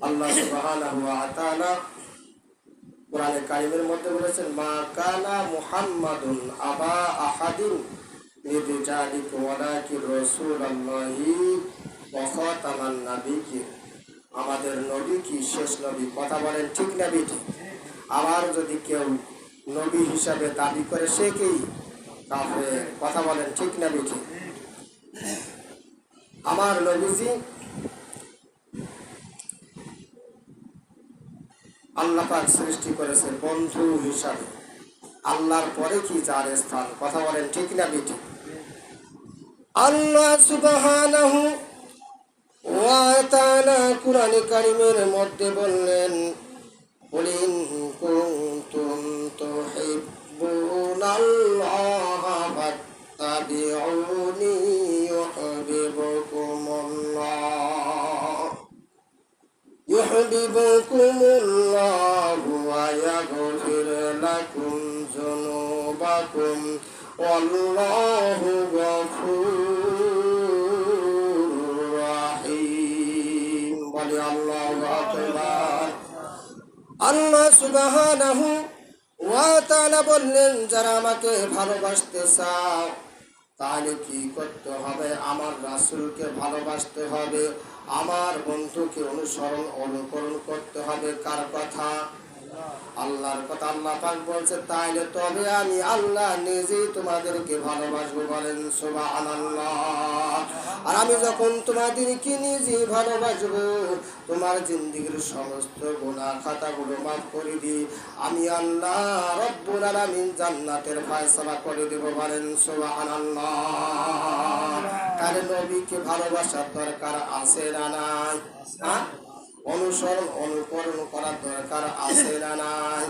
আল্লাহ সুবহানাহু ওয়া তাআলা কোরআনে কারিমের মধ্যে বলেছেন, মা কানা মুহাম্মাদুন আবা আহাদিন মির রিজালিকুম ওয়ালাকিন রাসূলুল্লাহি ওয়া খাতামান নাবিয়্যিন। আমাদের নবী কি শেষ নবী? কথা বলেন ঠিক না বেঠিক? আবার যদি কেউ নবী হিসাবে দাবি করে সে কি কাফের? কথা বলেন ঠিক না বেঠিক? আমার নবীজি আল্লাহ পাক সৃষ্টি করেছে বন্ধু হিসাবে। আল্লাহর পরে কি যার স্থান? কথা বলেন ঠিক না বেঠিক? আল্লাহ সুবহানাহু ওয়া তাআলা কুরআনে কারীমের মধ্যে বললেন, কুল ইন কুনতুম তুহিব্বুনাল্লাহা ফাত্তাবিউনি ইউহিব্বুকুমুল্লাহু ওয়া ইয়াগফির লাকুম যুনুবাকুম ওয়াল্লাহু গফুরুর রাহিম। বলি আল্লাহু আকবার। আল্লাহ সুবহানাহু ওয়া তাআলা বললেন, যারা আমাকে ভালোবাসতে চাও তাহলে কি করতে হবে? আমার রাসূলকে ভালোবাসতে হবে, আমার বন্ধুকে অনুকরণ করতে হবে। কার কথা? আল্লাহর কথা। আল্লাহ পাক বলছে, তাইলে তবে আমি আল্লাহ নিজেই তোমাদেরকে ভালোবাসবো। বলেন সুবহানাল্লাহ। আর আমি যখন তোমাদেরকে নিজেই ভালোবাসবো, তোমার জিন্দেগীর সমস্ত গুনাহ খাতাগুলো মাফ করে দিই। আমি আল্লাহ রব্বুল আলামিন জান্নাতের ফয়সালা করে দেব। বলেন সুবহানাল্লাহ। তাহলে নবীকে ভালোবাসার দরকার আছে না নাই? অনুকরণ করার দরকার আছে না নাই?